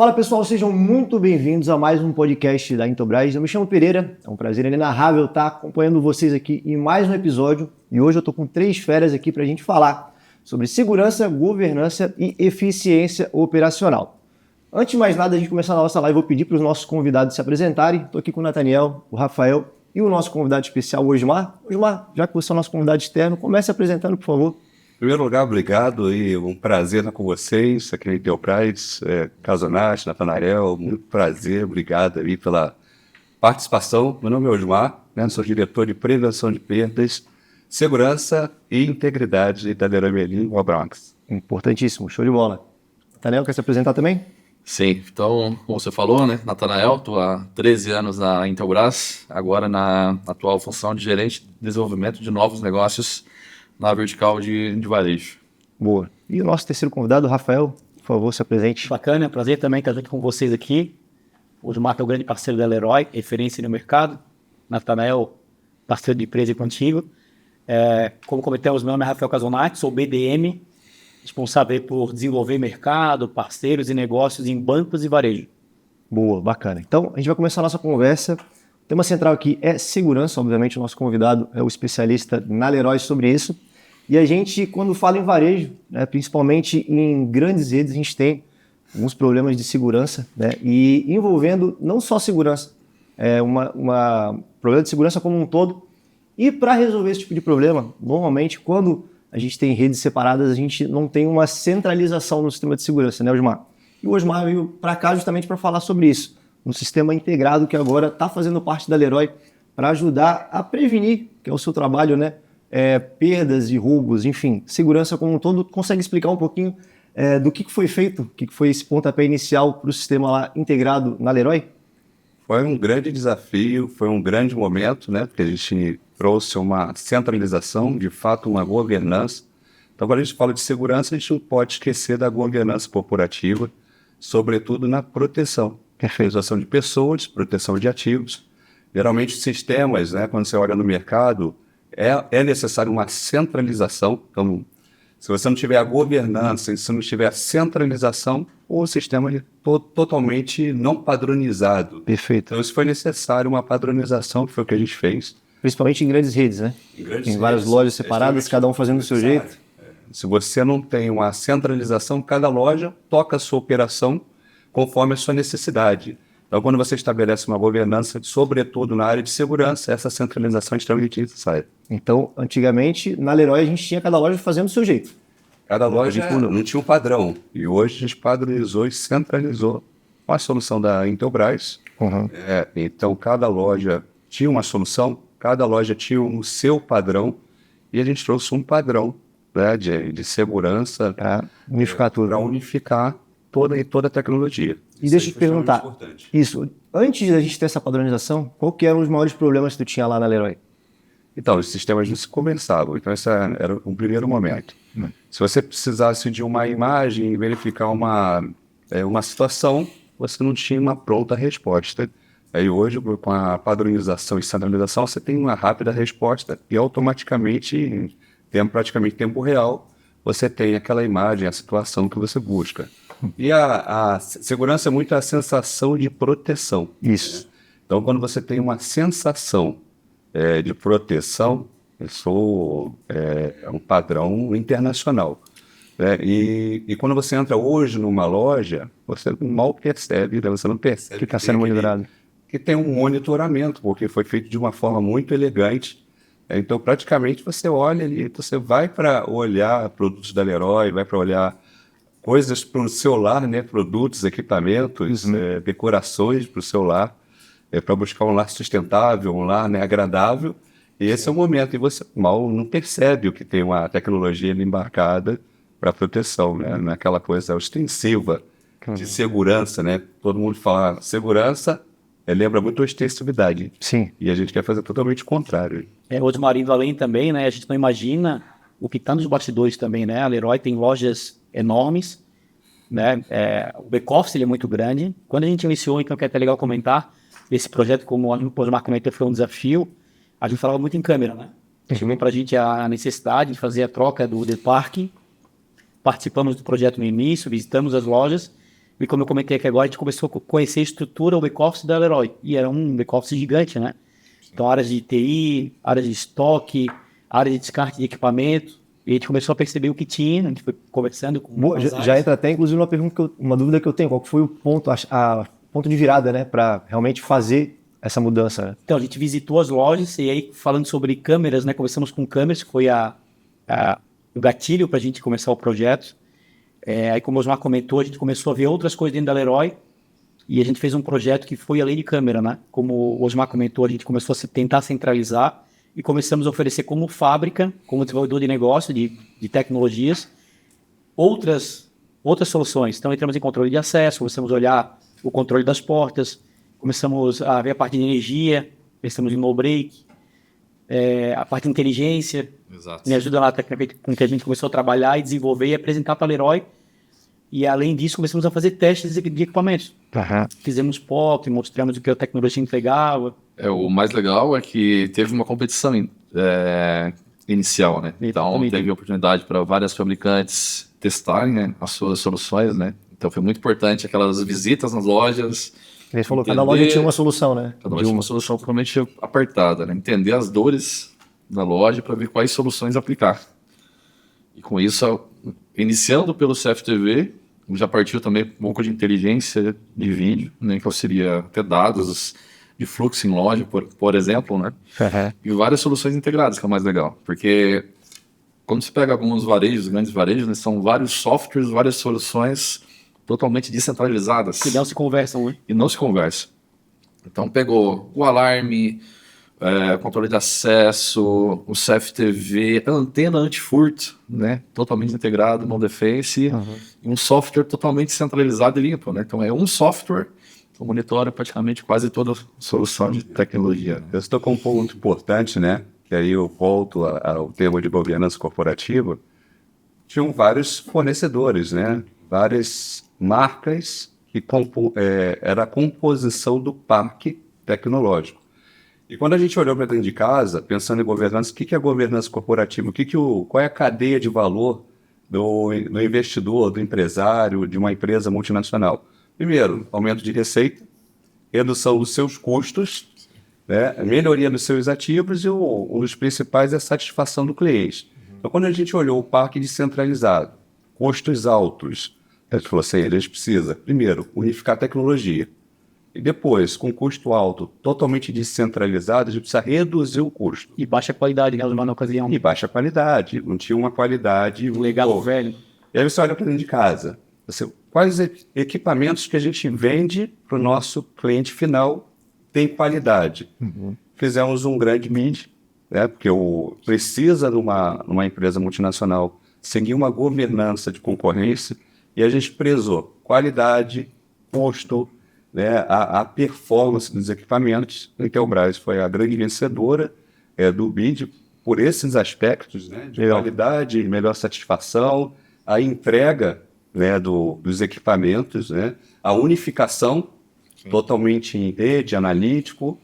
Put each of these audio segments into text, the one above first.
Fala pessoal, sejam muito bem-vindos a mais um podcast da Intelbras. Eu me chamo Pereira, é um prazer inenarrável estar acompanhando vocês aqui em mais um episódio. E hoje eu estou com 3 feras aqui para a gente falar sobre segurança, governança e eficiência operacional. Antes de mais nada, a gente começar a nossa live, eu vou pedir para os nossos convidados se apresentarem. Estou aqui com o Nathaniel, o Rafael e o nosso convidado especial, o Osmar. Osmar, já que você é o nosso convidado externo, comece apresentando, por favor. Em primeiro lugar, obrigado e um prazer estar com vocês aqui na Intelbras, Casonati, Nathaniel, muito prazer, obrigado aí pela participação. Meu nome é Osmar, sou diretor de prevenção de perdas, segurança e integridade da Leroy Merlin Bronx. Importantíssimo, show de bola. Nathaniel, quer se apresentar também? Sim, então, como você falou, né, Nathaniel, estou há 13 anos na Intelbras, agora na atual função de gerente de desenvolvimento de novos negócios na vertical de varejo. Boa. E o nosso terceiro convidado, o Rafael, por favor, se apresente. Bacana, prazer também estar aqui com vocês aqui. O Osmar é o grande parceiro da Leroy, referência no mercado. Nathaniel, parceiro de empresa contigo. Como comentamos, meu nome é Rafael Casonati, sou BDM, responsável por desenvolver mercado, parceiros e negócios em bancos e varejo. Boa, bacana. Então, a gente vai começar a nossa conversa. O tema central aqui é segurança, obviamente o nosso convidado é o especialista na Leroy sobre isso. E a gente, quando fala em varejo, principalmente em grandes redes, a gente tem alguns problemas de segurança, e envolvendo não só segurança, problema de segurança como um todo. E para resolver esse tipo de problema, normalmente, quando a gente tem redes separadas, a gente não tem uma centralização no sistema de segurança, né, Osmar? E o Osmar veio para cá justamente para falar sobre isso, um sistema integrado que agora está fazendo parte da Leroy para ajudar a prevenir, que é o seu trabalho, né? Perdas e roubos, enfim, segurança como um todo. Consegue explicar um pouquinho do que foi feito, o que foi esse pontapé inicial para o sistema lá integrado na Leroy? Foi um grande desafio, foi um grande momento, né? Porque a gente trouxe uma centralização, de fato uma governança. Então, quando a gente fala de segurança, a gente não pode esquecer da governança corporativa, sobretudo na proteção. Proteção de pessoas, proteção de ativos. Geralmente os sistemas, quando você olha no mercado, é necessário uma centralização. Então, se você não tiver a governança, se não tiver a centralização, o sistema é totalmente não padronizado. Perfeito. Então, isso foi necessário uma padronização, que foi o que a gente fez. Principalmente em grandes redes, né? Tem várias lojas separadas, cada um fazendo do seu jeito. Se você não tem uma centralização, cada loja toca a sua operação conforme a sua necessidade. Então, quando você estabelece uma governança, sobretudo na área de segurança, essa centralização é extremamente necessária. Então, antigamente, na Leroy, a gente tinha cada loja fazendo do seu jeito. Cada loja não tinha um padrão. E hoje a gente padronizou e centralizou com a solução da Intelbras. Uhum. Então, cada loja tinha uma solução, cada loja tinha o seu padrão, e a gente trouxe um padrão de segurança para unificar tudo. Para unificar toda a tecnologia. E deixa eu te perguntar, antes da gente ter essa padronização, qual que eram os maiores problemas que tu tinha lá na Leroy? Então, os sistemas não se conversavam, então esse era o primeiro momento. Se você precisasse de uma imagem, verificar uma situação, você não tinha uma pronta resposta. Aí hoje, com a padronização e centralização, você tem uma rápida resposta e automaticamente, praticamente em tempo real, você tem aquela imagem, a situação que você busca. E a segurança é muito a sensação de proteção. Isso. Então, quando você tem uma sensação de proteção, isso é um padrão internacional. E quando você entra hoje numa loja, você mal percebe, você não percebe que está sendo monitorado. Que tem um monitoramento, porque foi feito de uma forma muito elegante. Então, praticamente, você olha ali, você vai para olhar produtos da Leroy, vai para olhar coisas para o seu lar, produtos, equipamentos, decorações para o seu lar, para buscar um lar sustentável, um lar agradável. E esse é o momento, e você mal não percebe o que tem uma tecnologia embarcada para proteção, naquela coisa ostensiva de segurança. Todo mundo fala segurança, lembra muito a ostensividade. Sim. E a gente quer fazer totalmente o contrário. Osmar, indo além também, a gente não imagina o que está nos bastidores também, A Leroy tem lojas enormes, o back-office é muito grande. Quando a gente iniciou, então, que é até legal comentar, esse projeto, como o Osmar comentou, foi um desafio. A gente falava muito em câmera, Chegou para a gente a necessidade de fazer a troca do parking. Participamos do projeto no início, visitamos as lojas E como eu comentei aqui agora, a gente começou a conhecer a estrutura, o back-office da Leroy. E era um back-office gigante, né? Então, áreas de TI, áreas de estoque, área de descarte de equipamento. E a gente começou a perceber o que tinha, a gente foi conversando com Boa, as já áreas. entra até, inclusive, uma dúvida que eu tenho. Qual que foi o ponto, ponto de virada, né? Para realmente fazer essa mudança, né? Então, a gente visitou as lojas e aí, falando sobre câmeras, né? Começamos com câmeras, que foi o gatilho para a gente começar o projeto. Aí, como o Osmar comentou, a gente começou a ver outras coisas dentro da Leroy e a gente fez um projeto que foi além de câmera, né? Como o Osmar comentou, a gente começou a tentar centralizar e começamos a oferecer como fábrica, como desenvolvedor de negócio, de tecnologias, outras soluções. Então, entramos em controle de acesso, começamos a olhar o controle das portas, começamos a ver a parte de energia, pensamos em no break, a parte de inteligência. Exato. Me ajuda lá com que a gente começou a trabalhar e desenvolver e apresentar para a Leroy. E além disso, começamos a fazer testes de equipamentos. Fizemos POC, mostramos o que a tecnologia entregava. O mais legal é que teve uma competição inicial, né? Então teve oportunidade para várias fabricantes testarem, né, as suas soluções, né? Então foi muito importante aquelas visitas nas lojas. Ele falou que cada loja tinha uma solução, né? Cada loja tinha uma solução totalmente apertada, né? Entender as dores da loja para ver quais soluções aplicar. E com isso, iniciando pelo CFTV, já partiu também um pouco de inteligência de vídeo, né? Que auxilia ter dados de fluxo em loja, por exemplo, né? E várias soluções integradas, que é o mais legal. Porque quando você pega alguns varejos, grandes varejos, né, são vários softwares, várias soluções totalmente descentralizadas. Que não se conversam, né? E não se conversa. Então pegou o alarme, controle de acesso, o CFTV, antena anti-furto, né? Totalmente integrado no Defense, e um software totalmente centralizado e limpo, né? Então é um software que monitora praticamente quase toda a solução de tecnologia. Você tocou um ponto muito importante, né? Que aí eu volto ao tema de governança corporativa. Tinham vários fornecedores, né? Várias marcas que era a composição do parque tecnológico. E quando a gente olhou para dentro de casa, pensando em governança, o que é governança corporativa? Qual é a cadeia de valor do investidor, do empresário, de uma empresa multinacional? Primeiro, aumento de receita, redução dos seus custos, né? Melhoria dos seus ativos e um dos principais é a satisfação do cliente. Então, quando a gente olhou o parque descentralizado, custos altos, a gente falou assim, a gente precisa, primeiro, unificar a tecnologia. E depois, com custo alto, totalmente descentralizado, a gente precisa reduzir o custo. E baixa qualidade, né, na ocasião. E baixa qualidade, não tinha uma qualidade... Legal, velho. E aí você olha para dentro de casa, quais equipamentos que a gente vende para o nosso cliente final tem qualidade. Fizemos um grande mid, né, porque precisa numa empresa multinacional seguir uma governança de concorrência e a gente prezou qualidade, custo, né, a performance dos equipamentos. A Intelbras foi a grande vencedora do BID por esses aspectos, né, de qualidade, melhor satisfação, a entrega, né, dos equipamentos, né, a unificação totalmente em rede, analítico.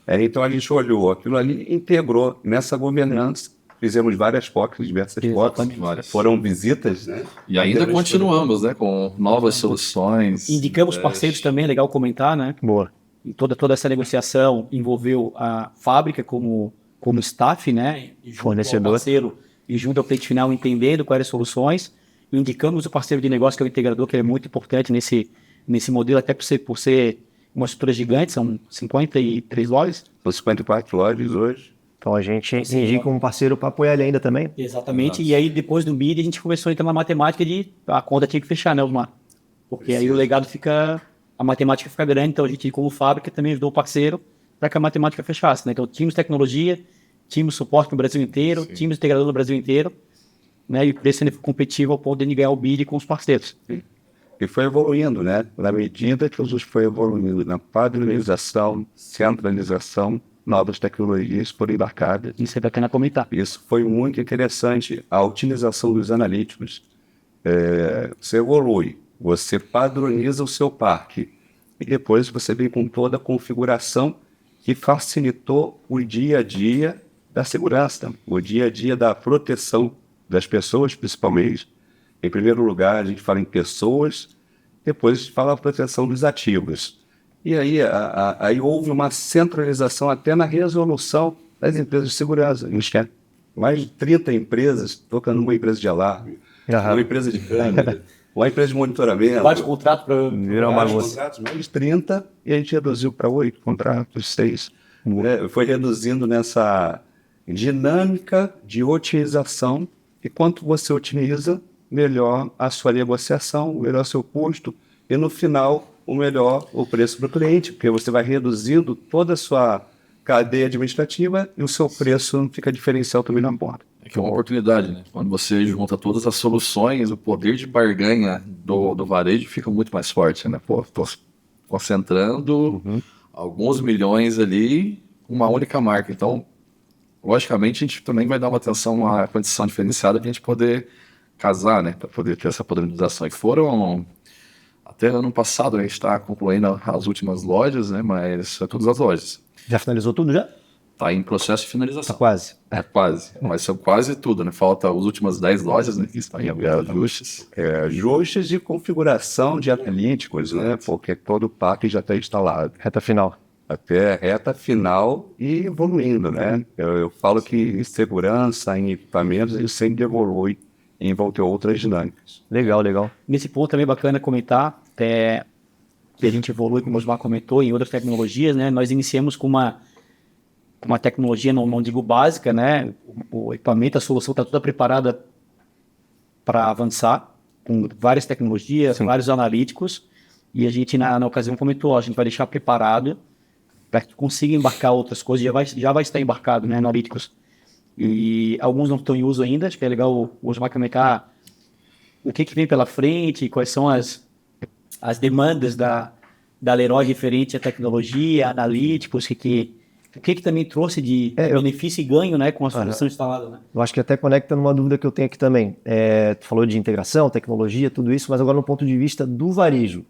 Então a gente olhou aquilo ali, integrou nessa governança. Fizemos várias POCs, diversas POCs, foram visitas, né? E ainda continuamos, né, com novas soluções. Indicamos parceiros também, é legal comentar, né? Boa. E toda essa negociação envolveu a fábrica como staff, né? Fornecedor. Parceiro, e junto ao cliente final entendendo quais eram as soluções. E indicamos o parceiro de negócio, que é o integrador, que é muito importante nesse modelo, até por ser uma estrutura gigante, são 53 lojas. São 54 lojas hoje. Então a gente indica um parceiro para apoiar ele ainda também. Exatamente. E aí depois do BID a gente começou a entrar na matemática de a conta tinha que fechar, né, Osmar? Porque aí o legado a matemática fica grande, então a gente como fábrica também ajudou o parceiro para que a matemática fechasse, né? Então tínhamos tecnologia, tínhamos suporte no Brasil inteiro, tínhamos integrador no Brasil inteiro, né? E o preço ainda foi competitivo ao ponto de ganhar o BID com os parceiros. E foi evoluindo, né? Na medida que o SUS foi evoluindo na padronização, centralização, novas tecnologias foram embarcadas. Isso é bacana comentar. Isso foi muito interessante. A utilização dos analíticos. Você evolui, você padroniza o seu parque e depois você vem com toda a configuração que facilitou o dia a dia da segurança, o dia a dia da proteção das pessoas, principalmente. Em primeiro lugar, a gente fala em pessoas, depois fala a proteção dos ativos. E aí, aí houve uma centralização até na resolução das empresas de segurança. A gente quer mais de 30 empresas tocando uma empresa de alarme, uma empresa de câmera, uma empresa de monitoramento. Vários contratos para Virar uma bagunça. Contratos, mais de 30, e a gente reduziu para 8 contratos, 6. Foi reduzindo nessa dinâmica de otimização, e quanto você otimiza, melhor a sua negociação, melhor seu custo, e no final, o melhor o preço para o cliente, porque você vai reduzindo toda a sua cadeia administrativa e o seu preço fica diferencial também na ponta. É que é uma oportunidade, né? Quando você junta todas as soluções, o poder de barganha do varejo fica muito mais forte, né? Pô, tô concentrando alguns milhões ali, uma única marca. Então, logicamente, a gente também vai dar uma atenção à condição diferenciada para a gente poder casar, né? Para poder ter essa padronização. E foram, até ano passado, a gente está concluindo as últimas lojas, né? Mas é todas as lojas. Já finalizou tudo já? Está em processo de finalização. Tá quase. É quase, mas são quase tudo, né? Falta as últimas 10 lojas, né? Que estão em ajustes. Ajustes de configuração de analíticos, né? Porque todo o parque já está instalado. Reta final. Até a reta final e evoluindo, né? Eu falo que em segurança, em equipamentos, ele sempre evolui e vão ter outras dinâmicas. Legal, legal. Nesse ponto também é bacana comentar que a gente evolui, como o Osmar comentou, em outras tecnologias, né? Nós iniciamos com uma tecnologia, não digo básica, né? O equipamento, a solução está toda preparada para avançar, com várias tecnologias, vários analíticos, e a gente, na ocasião, comentou, a gente vai deixar preparado para que consiga embarcar outras coisas, já vai estar embarcado, né? Analíticos. E alguns não estão em uso ainda, acho que é legal o Osmar comentar o que vem pela frente, quais são as demandas da Leroy referente à tecnologia, analíticos, o que também trouxe de benefício e ganho, né, com a solução instalada, né? Eu acho que até conecta numa dúvida que eu tenho aqui também. Tu falou de integração, tecnologia, tudo isso, mas agora no ponto de vista do varejo.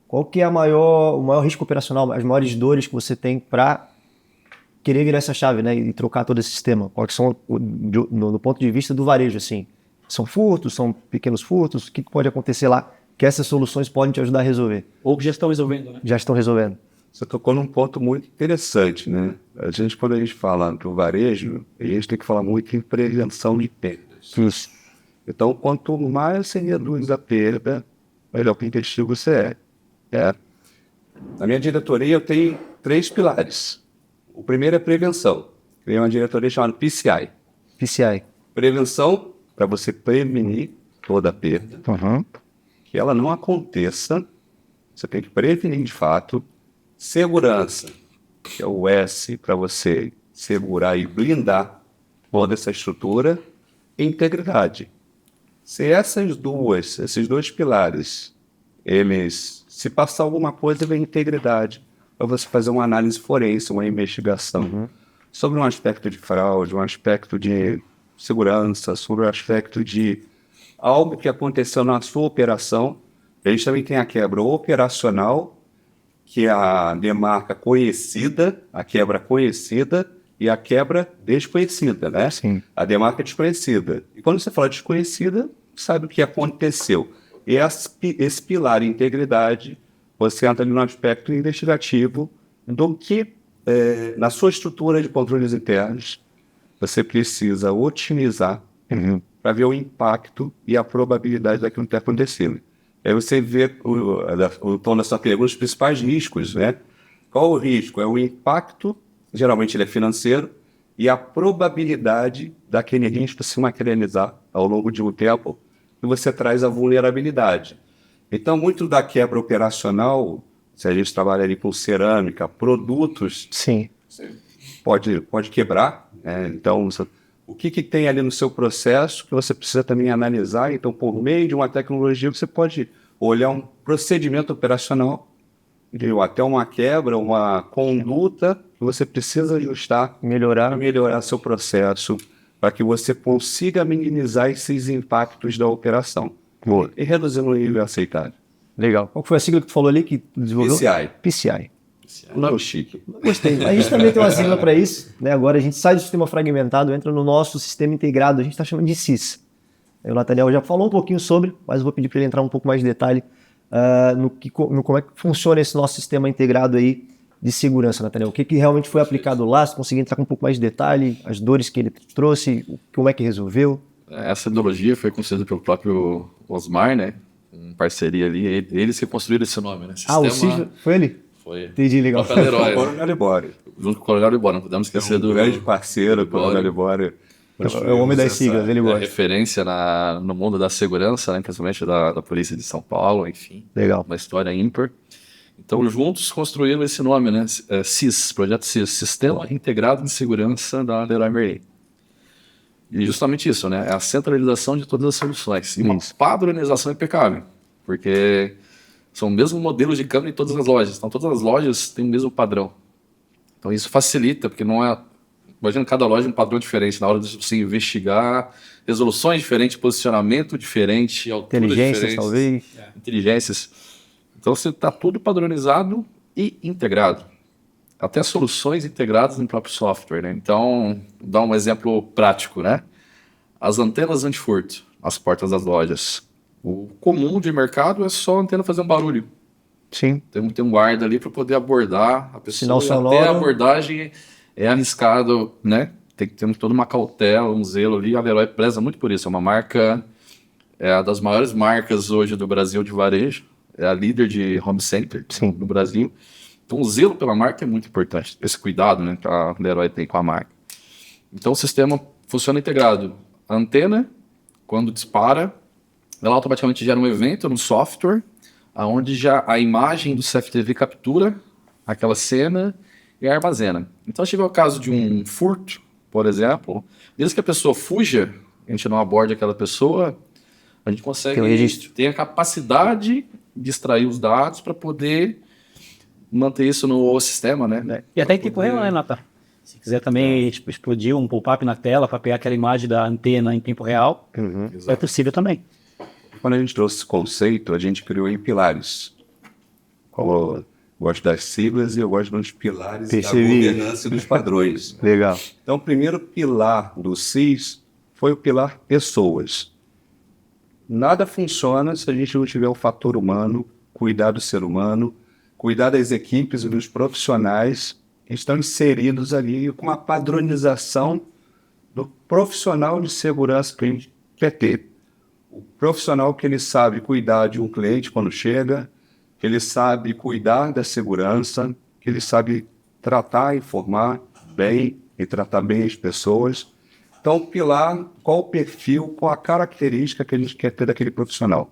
Qual que é o maior risco operacional, as maiores dores que você tem para querer virar essa chave, né, e trocar todo esse sistema? Quais são, no ponto de vista do varejo, assim? São furtos, são pequenos furtos? O que pode acontecer lá que essas soluções podem te ajudar a resolver? Ou que já estão resolvendo, né? Já estão resolvendo. Você tocou num ponto muito interessante, né? Quando a gente fala do varejo, a gente tem que falar muito em prevenção de perdas. Isso. Então, quanto mais você reduz a perda, melhor que investigo você é. Na minha diretoria, eu tenho 3 pilares. O primeiro é prevenção. Tem uma diretoria chamada PCI. PCI. Prevenção, para você prevenir toda a perda. Que ela não aconteça. Você tem que prevenir de fato. Segurança, que é o S, para você segurar e blindar toda essa estrutura. E integridade. Se esses 2 pilares, se passar alguma coisa, vem integridade, para você fazer uma análise forense, uma investigação sobre um aspecto de fraude, um aspecto de segurança, sobre um aspecto de algo que aconteceu na sua operação. A gente também tem a quebra operacional, que é a demarca conhecida, a quebra conhecida e a quebra desconhecida, né? Sim. A demarca desconhecida. E quando você fala desconhecida, sabe o que aconteceu. E esse pilar integridade, você entra ali no aspecto investigativo do que, na sua estrutura de controles internos, você precisa otimizar para ver o impacto e a probabilidade daquilo ter acontecido. Aí você vê o tom da sua pergunta, os principais riscos, né? Qual o risco? É o impacto, geralmente ele é financeiro, e a probabilidade daquele risco se materializar ao longo de um tempo, e você traz a vulnerabilidade. Então, muito da quebra operacional, se a gente trabalha ali com cerâmica, produtos, Sim. pode quebrar, né? Então, o que tem ali no seu processo que você precisa também analisar? Então, por meio de uma tecnologia, você pode olhar um procedimento operacional, até uma quebra, uma conduta que você precisa ajustar, melhorar seu processo, para que você consiga minimizar esses impactos da operação. E reduzir no nível aceitável. Legal. Qual foi a sigla que tu falou ali que tu desenvolveu? PCI. Não, chique. Gostei. A gente também tem uma sigla para isso, né? Agora a gente sai do sistema fragmentado, entra no nosso sistema integrado, a gente está chamando de CIS. O Nathaniel já falou um pouquinho sobre, mas eu vou pedir para ele entrar um pouco mais de detalhe no como é que funciona esse nosso sistema integrado aí de segurança, Nathaniel. O que realmente foi aplicado lá, se conseguir entrar com um pouco mais de detalhe, as dores que ele trouxe, como é que resolveu. Essa ideologia foi concebida pelo próprio Osmar, né? Em parceria ali, eles que construíram esse nome, né? O CIS foi ele? Foi. Entendi, legal. O próprio Leroy, O Coronel Libório. junto com o Coronel Libório, não podemos esquecer do grande parceiro, o Coronel Libório. Libório. É o homem das siglas, ele gosta. Referência no mundo da segurança, né? Principalmente da Polícia de São Paulo, enfim. Legal. Uma história ímpar. Então, juntos construíram esse nome, né? CIS, Projeto CIS, Sistema Integrado de Segurança da Leroy Merlin. E justamente isso, né? É a centralização de todas as soluções. E uma padronização impecável. Porque são o mesmo modelo de câmera em todas as lojas. Então, todas as lojas têm o mesmo padrão. Então, isso facilita, porque não é... Imagina cada loja um padrão diferente. Na hora de você investigar, resoluções diferentes, posicionamento diferente, altura Inteligências, diferente. talvez. Inteligências. Então, você está tudo padronizado e integrado. Até soluções integradas no próprio software, né? Então, vou dar um exemplo prático, né? As antenas anti-furto, as portas das lojas. O comum de mercado é só a antena fazer um barulho. Sim. Tem um guarda ali para poder abordar a pessoa. Sinal E sonoro. até a abordagem é arriscado, né? Tem que ter toda uma cautela, um zelo ali. A Leroy preza muito por isso. É uma marca, é uma das maiores marcas hoje do Brasil de varejo. É a líder de home center no Brasil. Então, o zelo pela marca é muito importante. Esse cuidado, né, que a Leroy tem com a marca. Então, o sistema funciona integrado. A antena, quando dispara, ela automaticamente gera um evento no software, onde já a imagem do CFTV captura aquela cena e armazena. Então, se tiver o caso de um furto, por exemplo, desde que a pessoa fuja, a gente não aborde aquela pessoa, a gente consegue ter a capacidade de extrair os dados para poder manter isso no sistema, né? E até em tempo real, né, Nathan? Se quiser também explodir um pop-up na tela para pegar aquela imagem da antena em tempo real, é possível também. Quando a gente trouxe esse conceito, a gente criou em pilares. Eu gosto das siglas e eu gosto dos pilares da governança e dos padrões. Legal. Então, o primeiro pilar do CIS foi o pilar pessoas. Nada funciona se a gente não tiver o fator humano, cuidar do ser humano, cuidar das equipes e dos profissionais que estão inseridos ali com a padronização do profissional de segurança que a gente quer ter. O profissional que ele sabe cuidar de um cliente quando chega, que ele sabe cuidar da segurança, que ele sabe tratar, informar bem e tratar bem as pessoas. Então, pilar, qual o perfil, qual a característica que a gente quer ter daquele profissional.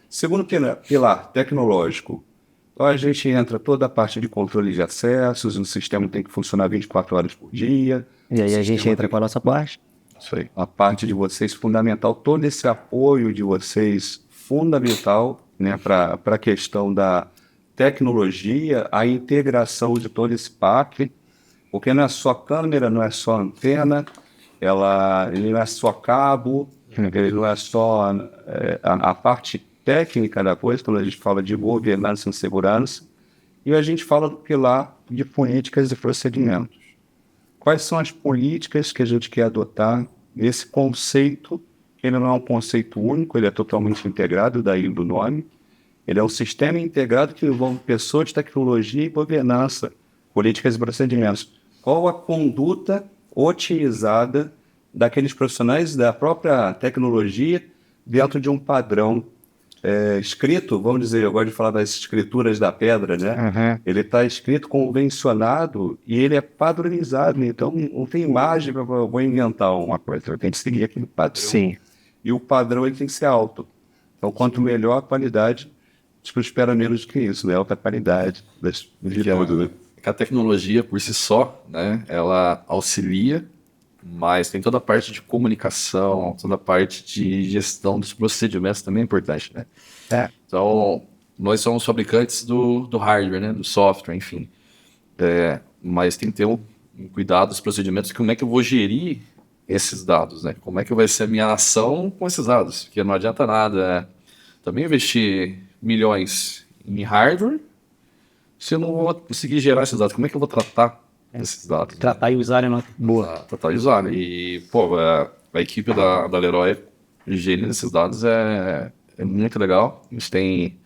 Segundo pilar, tecnológico. Então, a gente entra toda a parte de controle de acessos, o sistema tem que funcionar 24 horas por dia. E aí a gente entra com a nossa parte. Isso aí. A parte de vocês fundamental, todo esse apoio de vocês fundamental, né, para a questão da tecnologia, a integração de todo esse pack, porque não é só câmera, não é só antena, ele não é só cabo, ele não é só a parte técnica da coisa, quando a gente fala de governança e segurança, e a gente fala do pilar de políticas e procedimentos. Quais são as políticas que a gente quer adotar nesse conceito? Ele não é um conceito único, ele é totalmente integrado, daí do nome. Ele é um sistema integrado que envolve pessoas, tecnologia e governança, políticas e procedimentos. Qual a conduta otimizada daqueles profissionais da própria tecnologia dentro de um padrão escrito, vamos dizer, eu gosto de falar das escrituras da pedra, né? Uhum. Ele está escrito, convencionado e ele é padronizado, então não tem imagem para eu vou inventar uma coisa, eu tenho que seguir aquele padrão. Sim. E o padrão ele tem que ser alto. Então, quanto melhor a qualidade, tipo, espera menos do que isso, né? Alta qualidade de tudo, né? A tecnologia por si só, né, ela auxilia, mas tem toda a parte de comunicação, toda a parte de gestão dos procedimentos também é importante, né? Então, nós somos fabricantes do hardware, né, do software, enfim. Mas tem que ter um cuidado dos procedimentos, como é que eu vou gerir esses dados, né? Como é que vai ser a minha ação com esses dados? Porque não adianta nada também investir milhões em hardware se eu não vou conseguir gerar esses dados. Como é que eu vou tratar esses dados? Tratar e usar, né? Boa. Tratar e usar. E, pô, a equipe da Leroy gerindo esses dados é muito legal. A gente tem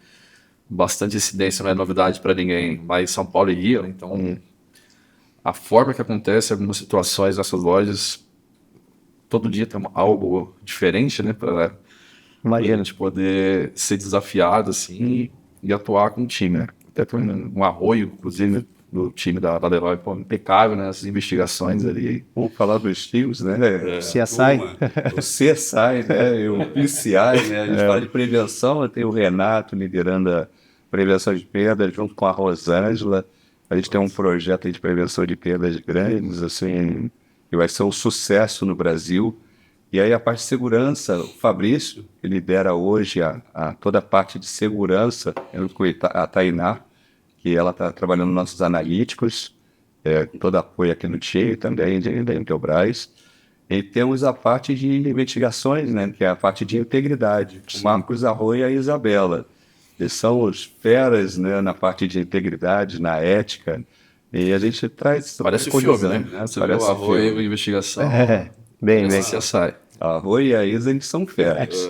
bastante incidência, não é novidade para ninguém, mas São Paulo e Rio, né? Então a forma que acontece algumas situações nessas lojas, todo dia tem algo diferente, né, para a Imagina. gente poder ser desafiado assim e atuar com o time, né? Até foi um arroio, inclusive, do time da Leroy, pô, impecável nessas investigações ali. Vamos falar dos tios, né? CSI. O CSI, né? E o PCI, né? A gente fala de prevenção, tem o Renato liderando a prevenção de perdas junto com a Rosângela. A gente tem um projeto aí de prevenção de perdas grandes, assim, que vai ser um sucesso no Brasil. E aí a parte de segurança, o Fabrício, que lidera hoje toda a parte de segurança, com a Tainá, que ela está trabalhando nos nossos analíticos, todo apoio aqui no TIE também, da Intelbras. E temos a parte de investigações, né, que é a parte de integridade. O Marcos Arroio e a Isabela. Eles são os feras, né, na parte de integridade, na ética. E a gente traz... Parece filme, né? Você viu o arroio, investigação, Bem. CSI. A Arroio e a Isa, eles são feras.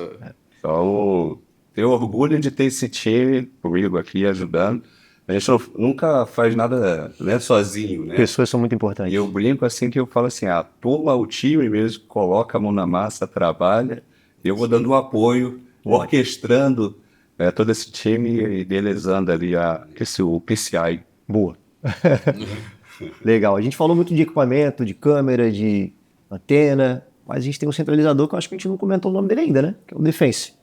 Então, tenho orgulho de ter esse time comigo aqui ajudando. A gente nunca faz nada, né, sozinho, né? Pessoas são muito importantes. E eu brinco assim que eu falo assim, a turma, o time mesmo, coloca a mão na massa, trabalha, e eu vou dando o apoio, orquestrando todo esse time e idealizando ali o PCI. Boa. Legal. A gente falou muito de equipamento, de câmera, de antena, mas a gente tem um centralizador que eu acho que a gente não comentou o nome dele ainda, né? Que é o Defense.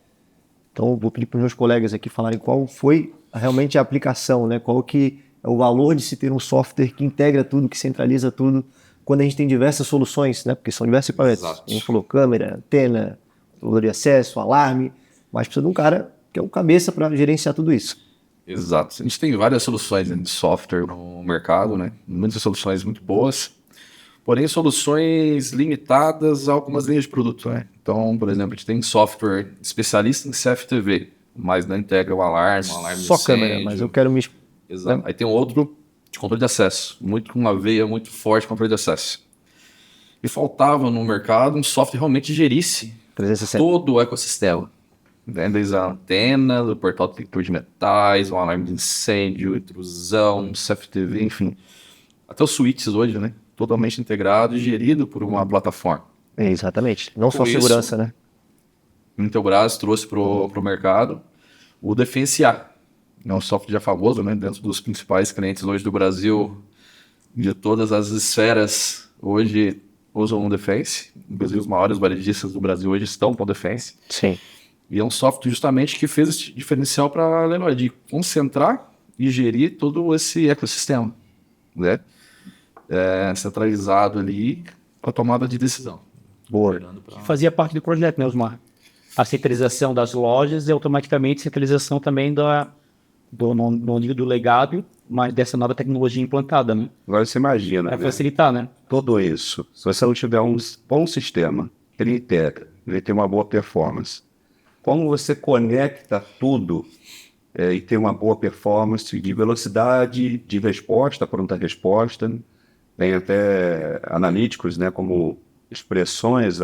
Então, eu vou pedir para os meus colegas aqui falarem qual foi realmente a aplicação, né? Qual que é o valor de se ter um software que integra tudo, que centraliza tudo, quando a gente tem diversas soluções, né? Porque são diversos equipamentos. Exato. A gente falou câmera, antena, controle de acesso, alarme, mas precisa de um cara que é um cabeça para gerenciar tudo isso. Exato. A gente tem várias soluções, né, de software no mercado, né? Muitas soluções muito boas, porém soluções limitadas a algumas linhas de produto, né? Então, por exemplo, a gente tem software especialista em CFTV, mas não integra o alarme Só câmera, mas eu quero me... Exato. Aí tem um outro de controle de acesso, muito com uma veia muito forte de controle de acesso. E faltava no mercado um software que realmente gerisse 360. todo o ecossistema. Né? Desde a antena, do portal detector de metais, um alarme de incêndio, intrusão, CFTV, enfim. Até os switches hoje, né? Totalmente integrado e gerido por uma plataforma. Exatamente. Não só segurança, né? O Intelbras trouxe para o mercado o Defense A. É um software já famoso, né? Dentro dos principais clientes hoje do Brasil, de todas as esferas, hoje usam o Defense. Inclusive os maiores varejistas do Brasil hoje estão com o Defense. Sim. E é um software justamente que fez esse diferencial para a Leroy, de concentrar e gerir todo esse ecossistema, né? Centralizado ali com a tomada de decisão. Boa. Fazia parte do projeto, né, Osmar? A centralização das lojas e automaticamente centralização também no nível do legado, mas dessa nova tecnologia implantada, né? Agora você imagina, Vai né? facilitar, né? Tudo isso. Se você não tiver um bom sistema, ele integra, ele tem uma boa performance. Como você conecta tudo e tem uma boa performance de velocidade, de resposta, pronta resposta, tem até analíticos, né, como expressões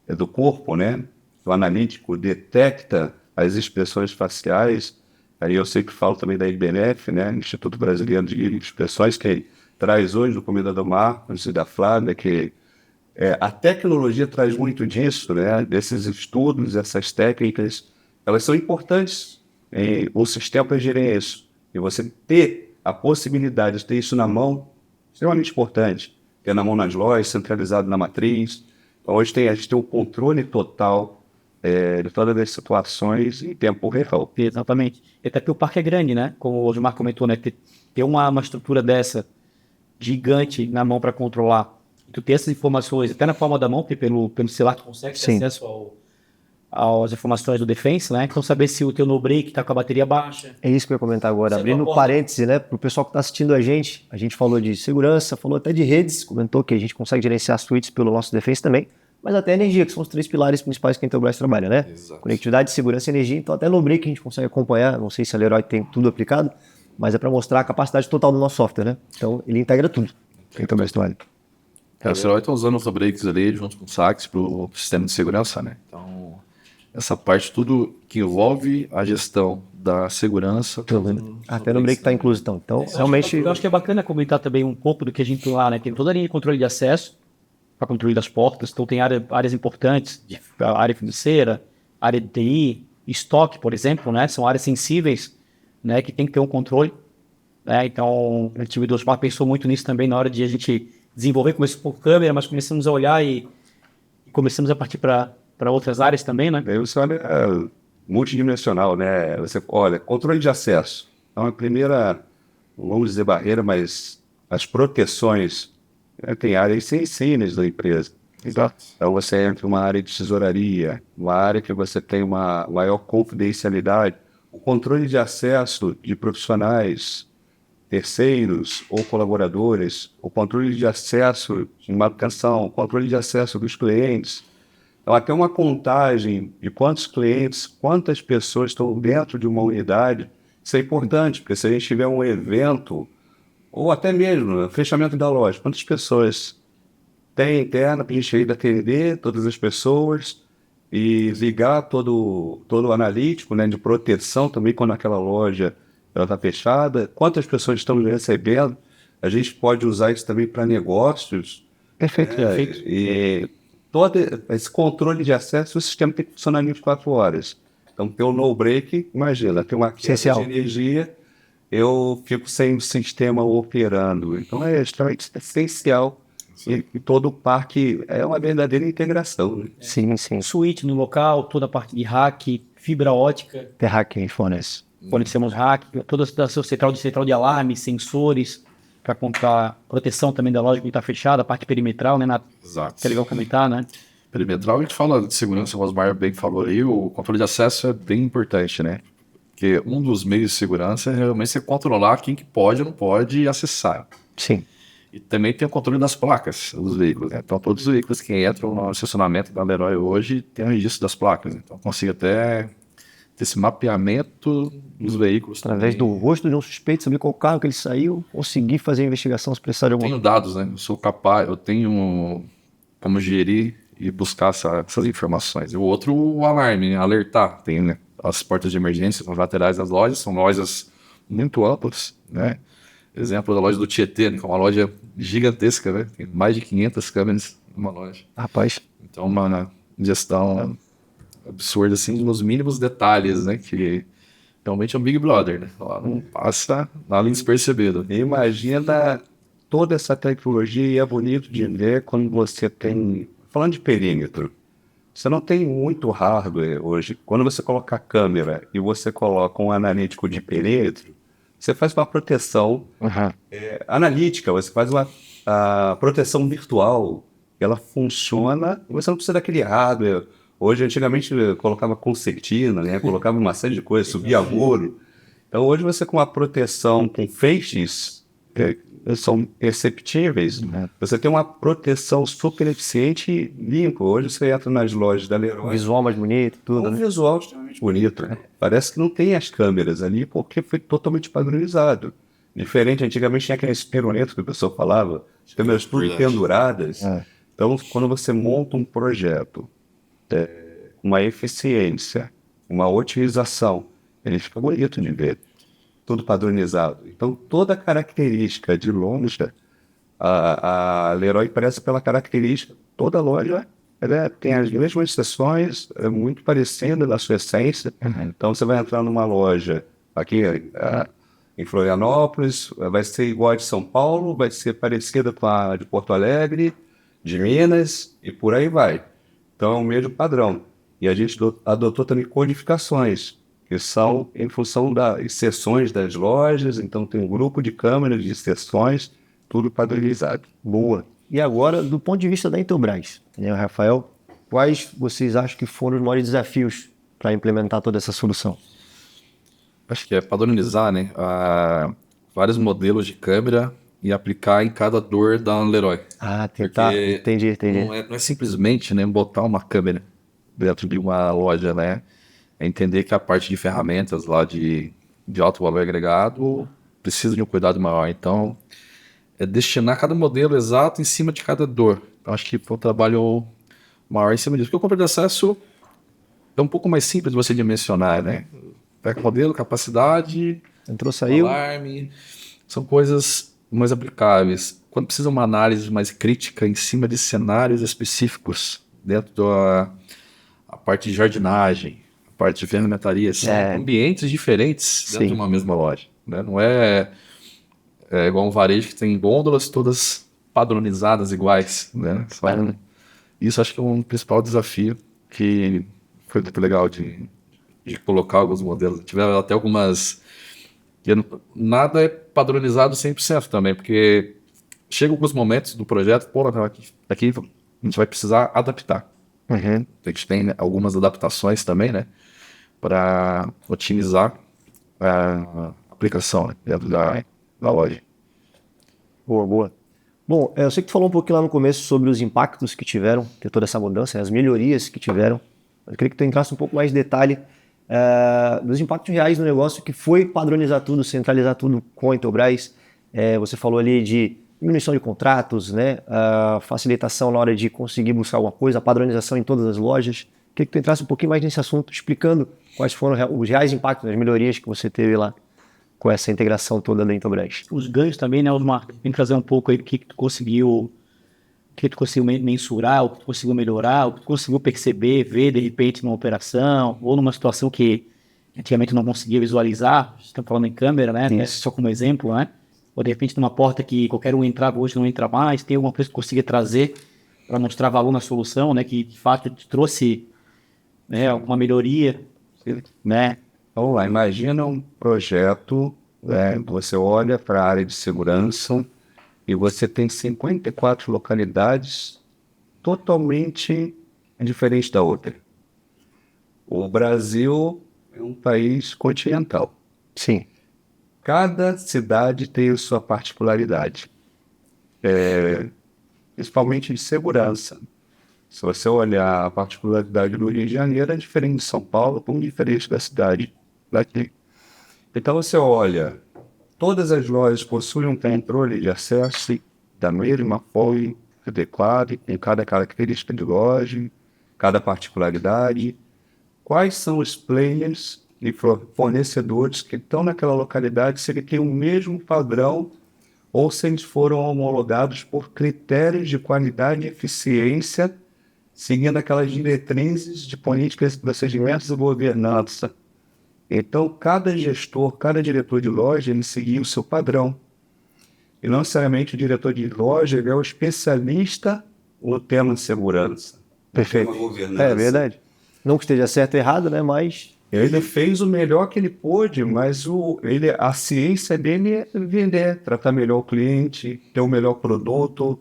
do corpo, né? O analítico detecta as expressões faciais. Aí eu sempre falo também da IBNF, né, Instituto Brasileiro de Expressões, que traz hoje do Comida do Marcos e da Flávia, que a tecnologia traz muito disso, né, desses estudos, essas técnicas, elas são importantes. O sistema gerir isso. E você ter a possibilidade de ter isso na mão, extremamente importante. Ter na mão nas lojas, centralizado na matriz. Então, hoje a gente tem um controle total de todas as situações em tempo real. Exatamente. E até porque o parque é grande, né? Como o Osmar comentou, né? Ter uma estrutura dessa gigante na mão para controlar. Tu ter essas informações até na palma da mão, porque pelo celular tu consegue ter acesso às informações do Defense, né? Então saber se o teu no-break está com a bateria baixa. É isso que eu ia comentar agora. Abrindo parêntese, né? Para o pessoal que está assistindo a gente falou de segurança, falou até de redes, comentou que a gente consegue gerenciar as suítes pelo nosso Defense também, mas até energia, que são os 3 pilares principais que a Intelbras trabalha, né? Exato. Conectividade, segurança e energia. Então até no break a gente consegue acompanhar, não sei se a Leroy tem tudo aplicado, mas é para mostrar a capacidade total do nosso software, né? Então ele integra tudo. A Intelbras trabalha. A Leroy está usando os breaks ali junto com o Sax para o sistema de segurança, né? Então, essa parte, tudo que envolve a gestão da segurança. Até no break está incluso, então. Então, realmente... Eu acho que é bacana comentar também um pouco do que a gente tem lá, né? Tem toda a linha de controle de acesso para controle das portas, então tem áreas importantes, a área financeira, área de TI, estoque, por exemplo, né? São áreas sensíveis, né? Que tem que ter um controle, né? Então, o time do Osmar pensou muito nisso também na hora de a gente desenvolver, começou por câmera, mas começamos a olhar e começamos a partir para outras áreas também, né? Aí você olha multidimensional, né? Você olha, controle de acesso. Então, a primeira, vamos dizer barreira, mas as proteções, tem áreas sensíveis da empresa. Exato. Então, você entra em uma área de tesouraria, uma área que você tem uma maior confidencialidade. O controle de acesso de profissionais, terceiros ou colaboradores, o controle de acesso de manutenção, o controle de acesso dos clientes. Então, até uma contagem de quantos clientes, quantas pessoas estão dentro de uma unidade, isso é importante, porque se a gente tiver um evento, ou até mesmo fechamento da loja, quantas pessoas tem interna para a gente ainda atender todas as pessoas e ligar todo o analítico, né, de proteção também quando aquela loja está fechada, quantas pessoas estão recebendo, a gente pode usar isso também para negócios. Perfeito, perfeito. E todo esse controle de acesso, o sistema tem que funcionar 24 horas. Então, tem o no break, imagina, tem uma queda Essencial. de energia, eu fico sem o sistema operando. Então, é extremamente essencial. E todo o parque é uma verdadeira integração. Né? Sim, sim. Switch no local, toda a parte de hack, fibra ótica, Terraquem, fones. fornecemos hack, toda a sua central de alarme, sensores, para contar proteção também da loja que está fechada, a parte perimetral, né, Nath? Exato. Que é legal comentar, né? Perimetral, a gente fala de segurança, o Osmar bem falou aí, o controle de acesso é bem importante, né? Porque um dos meios de segurança é realmente você controlar quem que pode ou não pode acessar. Sim. E também tem o controle das placas dos veículos, né? Então, todos os veículos que entram no estacionamento da Leroy hoje tem o registro das placas. Então, consigo até ter esse mapeamento dos veículos. Através do rosto de um suspeito, saber qual carro que ele saiu, conseguir fazer a investigação se precisar de alguma Tenho dados, né? Eu sou capaz, eu tenho como gerir e buscar essas informações. E o outro, o alarme, né? Alertar. Tem, né, as portas de emergência nas laterais das lojas, são lojas muito amplas, né? Exemplo da loja do Tietê, né, que é uma loja gigantesca, né? Tem mais de 500 câmeras numa loja. Rapaz, Então, uma gestão absurda, assim, nos mínimos detalhes, né? Que realmente é um Big Brother, né? Lá não passa nada despercebido. Imagina toda essa tecnologia e é bonito de ver quando você tem... Falando de perímetro, você não tem muito hardware hoje. Quando você coloca a câmera e você coloca um analítico de perímetro, você faz uma proteção analítica, você faz a proteção virtual, ela funciona e você não precisa daquele hardware. Hoje, antigamente, colocava concertina, né? Colocava uma série de coisas, subia muro. Então, hoje você com a proteção com feixes, são perceptíveis, você tem uma proteção super eficiente e limpa. Hoje você entra nas lojas da Leroy, visual mais bonito, tudo, um né? visual extremamente bonito. Né? Parece que não tem as câmeras ali porque foi totalmente padronizado. Diferente, antigamente tinha aqueles peronetos que o pessoal falava, as câmeras tudo penduradas. Então, quando você monta um projeto, uma eficiência, uma otimização, ele fica bonito de ver. Tudo padronizado. Então, toda a característica de loja, a Leroy preza pela característica. Toda loja tem as mesmas seções, é muito parecida na sua essência. Então, você vai entrar numa loja aqui em Florianópolis, vai ser igual a de São Paulo, vai ser parecida com a de Porto Alegre, de Minas, e por aí vai. Então, é o mesmo padrão. E a gente adotou também codificações, que são em função das seções das lojas, então tem um grupo de câmeras de seções, tudo padronizado. Boa. E agora, do ponto de vista da Intelbras, né, Rafael, quais vocês acham que foram os maiores desafios para implementar toda essa solução? Acho que é padronizar, né? Vários modelos de câmera e aplicar em cada dor da Leroy. Tentar. Porque Entendi. Não é simplesmente, né, botar uma câmera dentro de uma loja, né? É entender que a parte de ferramentas lá de alto valor agregado precisa de um cuidado maior. Então, é destinar cada modelo exato em cima de cada dor. Então, acho que foi um trabalho maior em cima disso. Porque o controle de acesso é um pouco mais simples de você dimensionar, né? Pega modelo, capacidade, Entrou, saiu. alarme, são coisas mais aplicáveis. Quando precisa uma análise mais crítica em cima de cenários específicos, dentro da a parte de jardinagem, a parte de ferramentaria, são ambientes diferentes dentro de uma mesma loja, né? Não é igual um varejo que tem gôndolas todas padronizadas iguais, né? Isso acho que é um principal desafio que foi muito legal de colocar alguns modelos. Tiveram até algumas... Nada é padronizado 100% também, porque chegam alguns momentos do projeto, pô, aqui a gente vai precisar adaptar. A gente tem algumas adaptações também, né, para otimizar a aplicação, né, dentro da loja. Boa, boa. Bom, eu sei que tu falou um pouquinho lá no começo sobre os impactos que tiveram, ter toda essa mudança, as melhorias que tiveram. Eu queria que tu entrasse um pouco mais de detalhe dos impactos reais no negócio, que foi padronizar tudo, centralizar tudo com a Intelbras. Você falou ali de diminuição de contratos, né, facilitação na hora de conseguir buscar alguma coisa, a padronização em todas as lojas. Queria que tu entrasse um pouquinho mais nesse assunto, explicando quais foram os reais impactos, as melhorias que você teve lá com essa integração toda da Intelbras. Os ganhos também, né, Osmar? Tem que trazer um pouco aí o que tu conseguiu mensurar, o que tu conseguiu melhorar, o que tu conseguiu perceber, ver de repente numa operação ou numa situação que antigamente não conseguia visualizar. Estamos falando em câmera, né? Só como exemplo, né? Ou de repente numa porta que qualquer um entrava hoje não entra mais, tem alguma coisa que consiga trazer para mostrar valor na solução, né? Que de fato te trouxe, né, alguma melhoria, né? Vamos lá, imagina um projeto, né, você olha para a área de segurança e você tem 54 localidades totalmente diferentes da outra. O Brasil é um país continental. Sim. Cada cidade tem a sua particularidade, principalmente de segurança. Se você olhar a particularidade do Rio de Janeiro, é diferente de São Paulo, como diferente da cidade daqui. Então você olha, todas as lojas possuem um controle de acesso da mesma forma adequado, com cada característica de loja, cada particularidade. Quais são os players e fornecedores que estão naquela localidade, se ele tem o mesmo padrão ou se eles foram homologados por critérios de qualidade e eficiência, seguindo aquelas diretrizes de políticas, procedimentos e governança. Então, cada gestor, cada diretor de loja, ele seguia o seu padrão. E não necessariamente o diretor de loja ele é o especialista no tema de segurança. Perfeito. É verdade. Não que esteja certo ou errado, né? Mas ele fez o melhor que ele pôde, mas a ciência dele é vender, tratar melhor o cliente, ter o melhor produto,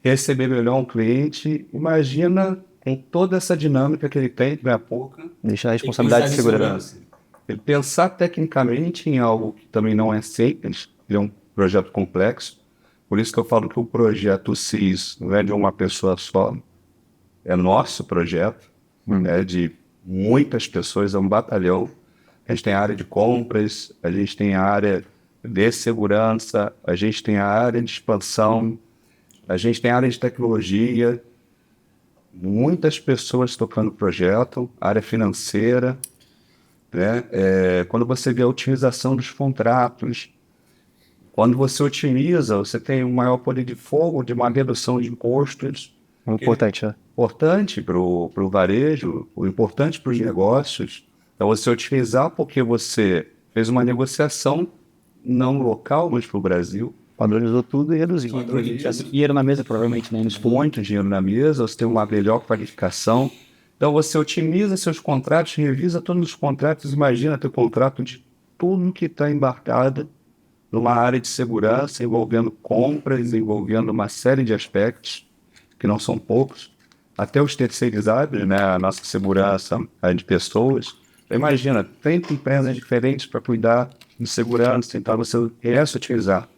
receber melhor um cliente. Imagina com toda essa dinâmica que ele tem, não é pouca. Deixar a responsabilidade de segurança. Ele pensar tecnicamente em algo que também não é simples, ele é um projeto complexo. Por isso que eu falo que o projeto CIS não é de uma pessoa só, é nosso projeto, é de muitas pessoas, é um batalhão. A gente tem a área de compras, a gente tem a área de segurança, a gente tem a área de expansão, a gente tem a área de tecnologia, muitas pessoas tocando o projeto, área financeira, né? Quando você vê a otimização dos contratos, quando você otimiza, você tem um maior poder de fogo, de uma redução de custos. Importante, né? Importante para o varejo, importante para os negócios. Então, você otimizar porque você fez uma negociação não local, mas para o Brasil. Padronizou tudo e reduziu. Dinheiro na mesa, provavelmente, né? Muito dinheiro na mesa, você tem uma melhor qualificação. Então, você otimiza seus contratos, revisa todos os contratos. Imagina ter contrato de tudo que está embarcado numa área de segurança, envolvendo compras, envolvendo uma série de aspectos, que não são poucos, até os terceirizados, né, a nossa segurança a de pessoas. Imagina, 30 empresas diferentes para cuidar de segurança, então você começa a otimizar.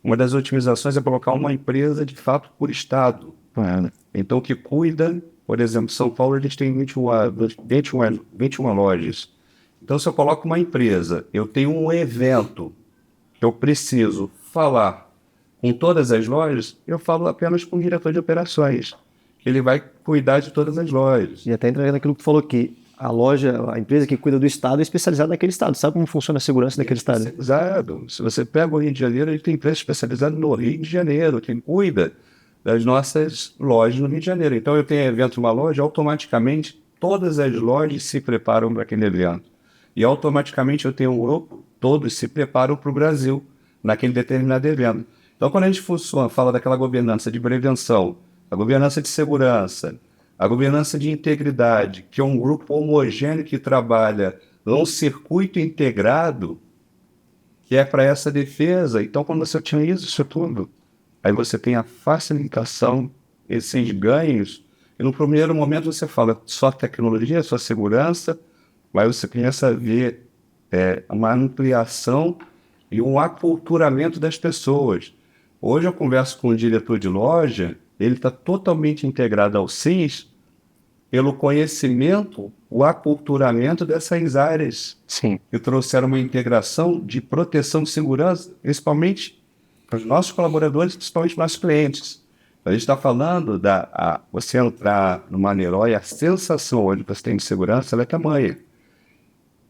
Uma das otimizações é colocar uma empresa, de fato, por estado. Então, que cuida, por exemplo, São Paulo, a gente tem 21 lojas. Então, se eu coloco uma empresa, eu tenho um evento, eu preciso falar com todas as lojas, eu falo apenas com o diretor de operações. Ele vai cuidar de todas as lojas. E até entrando naquilo que tu falou, que a loja, a empresa que cuida do estado é especializada naquele estado, sabe como funciona a segurança daquele estado. Especializado. Se você pega o Rio de Janeiro, ele tem empresa especializada no Rio de Janeiro, quem cuida das nossas lojas no Rio de Janeiro. Então eu tenho evento numa loja, automaticamente todas as lojas se preparam para aquele evento. E automaticamente eu tenho um grupo, todos se preparam para o Brasil, naquele determinado evento. Então quando a gente fala daquela governança de prevenção, a governança de segurança, a governança de integridade, que é um grupo homogêneo que trabalha num circuito integrado, que é para essa defesa. Então, quando você utiliza isso tudo, aí você tem a facilitação, esses ganhos, e no primeiro momento você fala só tecnologia, só segurança, mas você começa a ver uma ampliação e um aculturamento das pessoas. Hoje eu converso com o diretor de loja, ele está totalmente integrado ao CIS pelo conhecimento, o aculturamento dessas áreas. Sim. Que trouxeram uma integração de proteção de segurança, principalmente para os nossos colaboradores, principalmente para os nossos clientes. A gente está falando você entrar numa Leroy, a sensação onde você tem de segurança, ela é tamanha.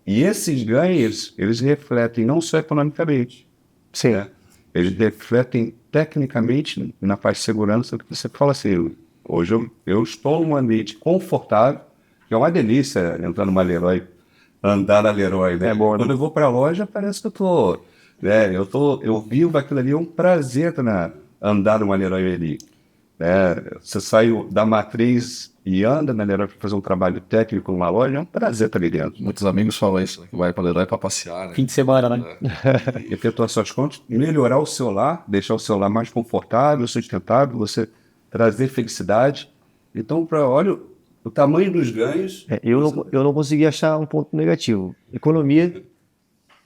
E esses ganhos, eles refletem não só economicamente, Sim. né? Eles refletem tecnicamente na parte de segurança, que você fala assim, hoje eu estou num ambiente confortável, que é uma delícia entrar numa Leroy, andar na Leroy, né? É bom, né? Quando eu vou para a loja, parece que eu vivo aquilo ali, é um prazer andar numa Leroy ali. Né? Você sai da matriz e anda na Leroy para fazer um trabalho técnico numa loja, é um prazer estar ali dentro. Muitos amigos falam isso, né? Que vai pra Leroy pra passear, né? Fim de semana, né? Efetuar suas contas, melhorar o seu lar, deixar o seu lar mais confortável, sustentável, você trazer felicidade. Então, olha o tamanho dos ganhos. Eu não consegui achar um ponto negativo. Economia,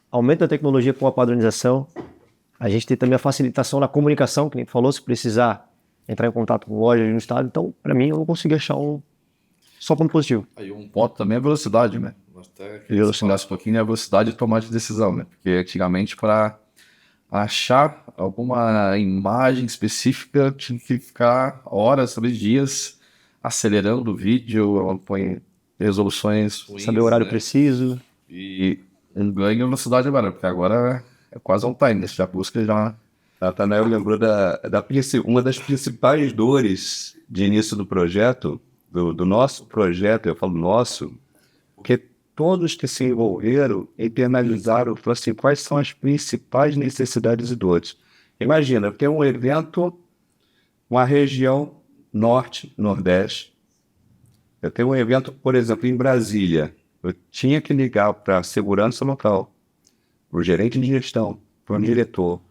aumento da tecnologia com a padronização, a gente tem também a facilitação na comunicação, que nem tu falou, se precisar entrar em contato com lojas no estado. Então, para mim, eu não consegui achar só ponto positivo. Aí um ponto também é a velocidade, né? Até que você falasse um pouquinho, é a velocidade de tomar de decisão, né? Porque antigamente, para achar alguma imagem específica, tinha que ficar horas, talvez dias, acelerando o vídeo, põe resoluções ruins, Saber o horário né? preciso. E um ganho em velocidade agora, porque agora é quase on time, né? Você já busca já. Natanael lembrou uma das principais dores de início do projeto, do nosso projeto, eu falo nosso, porque todos que se envolveram internalizaram, falaram assim, quais são as principais necessidades e dores. Imagina, eu tenho um evento, uma região norte, nordeste, eu tenho um evento, por exemplo, em Brasília, eu tinha que ligar para a segurança local, para o gerente de gestão, para o diretor,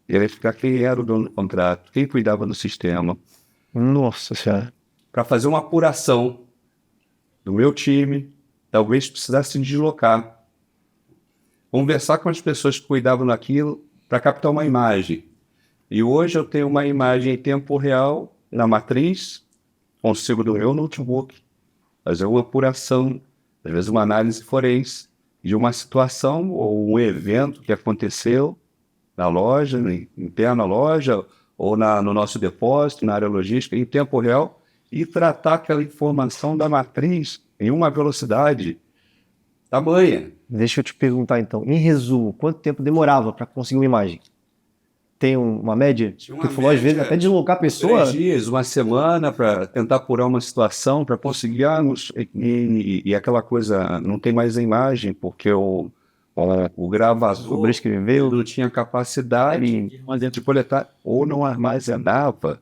e verificar quem era o dono do contrato, quem cuidava do sistema, Nossa Senhora. para fazer uma apuração do meu time, talvez precisasse se deslocar, conversar com as pessoas que cuidavam daquilo para captar uma imagem. E hoje eu tenho uma imagem em tempo real na matriz, consigo do meu notebook fazer uma apuração, às vezes uma análise forense de uma situação ou um evento que aconteceu na loja, interna à loja, ou no nosso depósito, na área logística, em tempo real, e tratar aquela informação da matriz em uma velocidade tamanha. Deixa eu te perguntar então, em resumo, quanto tempo demorava para conseguir uma imagem? Tem uma média? Porque tu falou às vezes até deslocar a pessoa. 3 dias, uma semana para tentar apurar uma situação, para conseguir, e aquela coisa, não tem mais a imagem, porque o gravador Sobrescreveu. não tinha capacidade de coletar, ou não armazenava.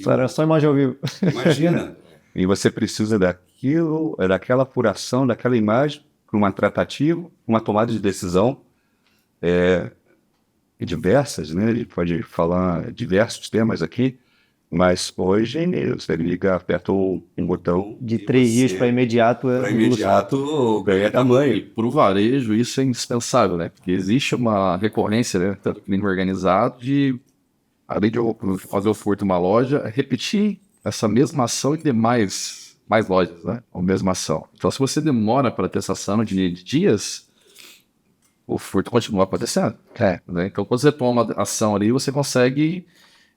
Era só imagem ao vivo. Imagina. E você precisa daquela apuração, daquela imagem, para uma tratativa, uma tomada de decisão, diversas, né? A gente pode falar diversos temas aqui, mas hoje você liga, aperta um botão. De 3 dias para imediato Para imediato ganha tamanho. E para o varejo isso é indispensável, né? Porque existe uma recorrência, né? Tanto que nem organizado de, além de eu fazer o furto em uma loja, repetir essa mesma ação em demais lojas, né? A mesma ação. Então, se você demora para ter essa ação de dias, o furto continua acontecendo. Né? Então, quando você toma ação ali, você consegue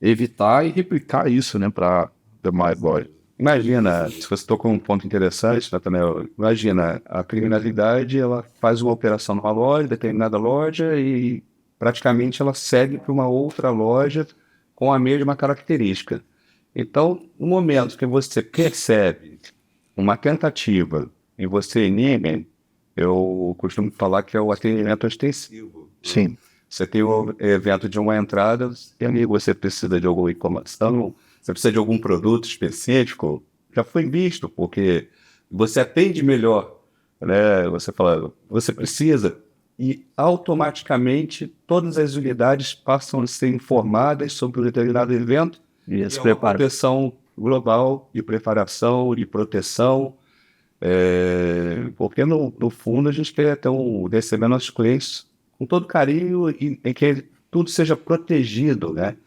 evitar e replicar isso, né, para demais lojas. Imagina, se você tocou um ponto interessante, Nathanael, imagina, a criminalidade, ela faz uma operação numa loja, determinada loja, e praticamente ela segue para uma outra loja com a mesma característica. Então, no momento que você percebe uma tentativa e você inibe, eu costumo falar que é o atendimento ostensivo. Sim. Você tem o evento de uma entrada, e você precisa de alguma informação, você precisa de algum produto específico, já foi visto, porque você atende melhor, né? Você fala, você precisa, e automaticamente todas as unidades passam a ser informadas sobre um determinado evento, E e se é uma prepara. proteção global, de preparação, de proteção, porque no fundo a gente quer receber nossos clientes com todo carinho e que tudo seja protegido, né?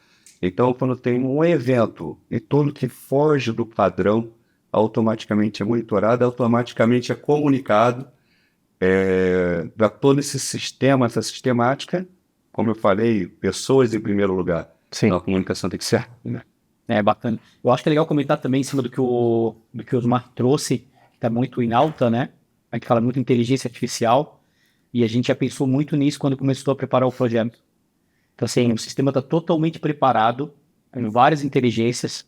Então, quando tem um evento e tudo que foge do padrão, automaticamente é monitorado, automaticamente é comunicado para todo esse sistema, essa sistemática, como eu falei, pessoas em primeiro lugar. Sim. Então, a comunicação tem que ser, né? É bacana. Eu acho que é legal comentar também em cima do que o Osmar trouxe, que está muito em alta, né? A gente fala muito em inteligência artificial, e a gente já pensou muito nisso quando começou a preparar o projeto. Então, assim, o sistema está totalmente preparado, em várias inteligências,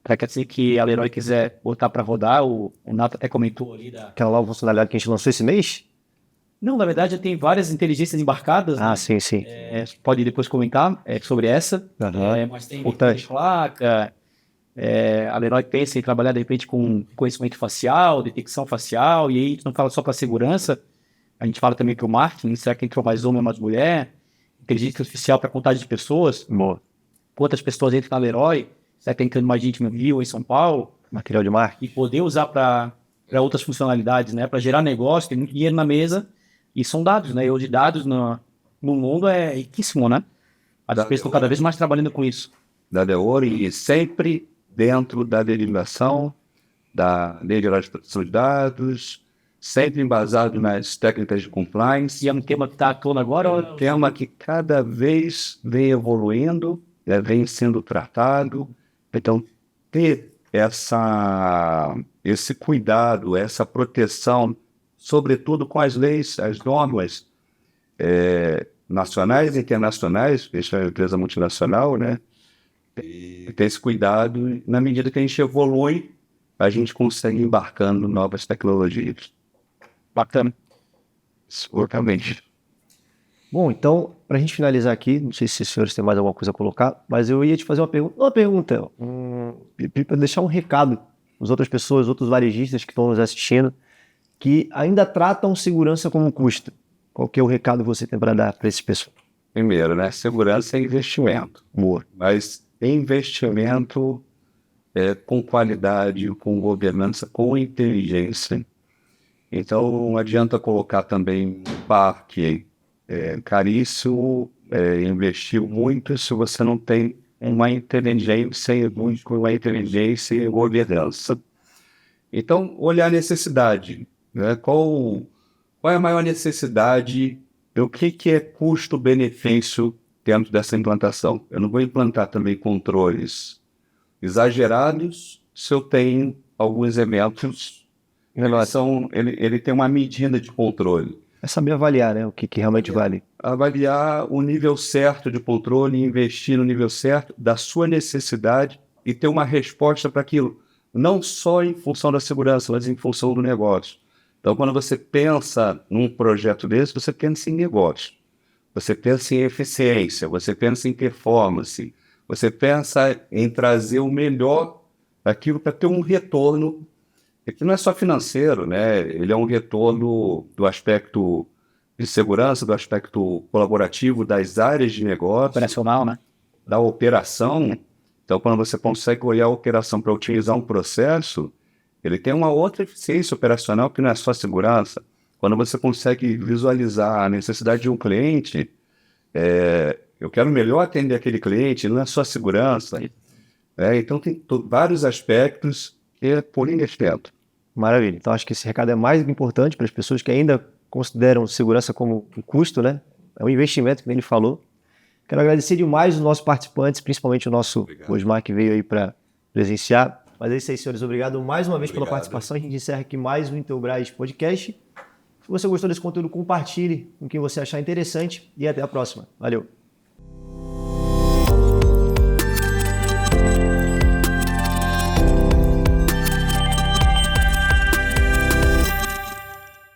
para que assim que a Leroy quiser botar para rodar, o Nato até comentou ali da... Aquela nova funcionalidade que a gente lançou esse mês? Não, na verdade, já tem várias inteligências embarcadas, Ah, né? sim, sim. Pode depois comentar sobre essa. Aham. Mas tem Importante. de placa, a Leroy pensa em trabalhar de repente com conhecimento facial, detecção facial, e aí a gente não fala só para segurança, a gente fala também para o marketing, será que entrou mais homem ou mais mulher? Inteligência artificial para contagem de pessoas, Boa. quantas pessoas entram na Leroy, será que está entrando mais gente no Rio ou em São Paulo? Material de marketing. E poder usar para outras funcionalidades, né? Para gerar negócio, tem muito dinheiro na mesa, e são dados, né? E hoje dados no mundo é riquíssimo, né? As empresas estão cada vez mais trabalhando com isso. Da Deoro e sempre dentro da legislação, da Lei Geral de Proteção de Dados, sempre embasado nas técnicas de compliance. E é um tema que está à tona agora? Um tema que cada vez vem evoluindo, vem sendo tratado. Então, ter esse cuidado, essa proteção, sobretudo com as leis, as normas nacionais e internacionais, esta é uma empresa multinacional, né? E ter esse cuidado, e, na medida que a gente evolui, a gente consegue embarcando novas tecnologias. Bacana. Exatamente. Bom, então, para a gente finalizar aqui, não sei se os senhores têm mais alguma coisa a colocar, mas eu ia te fazer uma pergunta, para deixar um recado às outras pessoas, outros varejistas que estão nos assistindo, que ainda tratam segurança como custo. Qual que é o recado que você tem para dar para essas pessoas? Primeiro, né? Segurança é investimento. Boa. Mas investimento com qualidade, com governança, com inteligência. Então, não adianta colocar também um parque caríssimo, investir muito se você não tem uma inteligência e governança. Então, olhar a necessidade, né? Qual é a maior necessidade? O que é custo-benefício dentro dessa implantação? Eu não vou implantar também controles exagerados se eu tenho alguns eventos. Ele tem uma medida de controle. É saber avaliar, né? O que realmente vale. Avaliar o nível certo de controle, investir no nível certo da sua necessidade e ter uma resposta para aquilo. Não só em função da segurança, mas em função do negócio. Então, quando você pensa num projeto desse, você pensa em negócio. Você pensa em eficiência, você pensa em performance, você pensa em trazer o melhor daquilo para ter um retorno, que não é só financeiro, né? Ele é um retorno do aspecto de segurança, do aspecto colaborativo, das áreas de negócio, Operacional, né? da operação. Então, quando você consegue olhar a operação para otimizar um processo, ele tem uma outra eficiência operacional que não é só segurança. Quando você consegue visualizar a necessidade de um cliente, eu quero melhor atender aquele cliente, não é só segurança. Então, tem vários aspectos que é por investimento. Maravilha. Então, acho que esse recado é mais importante para as pessoas que ainda consideram segurança como um custo, né? É um investimento, que ele falou. Quero agradecer demais os nossos participantes, principalmente o nosso Osmar, que veio aí para presenciar. Mas é isso aí, senhores. Obrigado mais uma vez pela Obrigado. participação. A gente encerra aqui mais um Intelbras Podcast. Se você gostou desse conteúdo, compartilhe com quem você achar interessante e até a próxima. Valeu!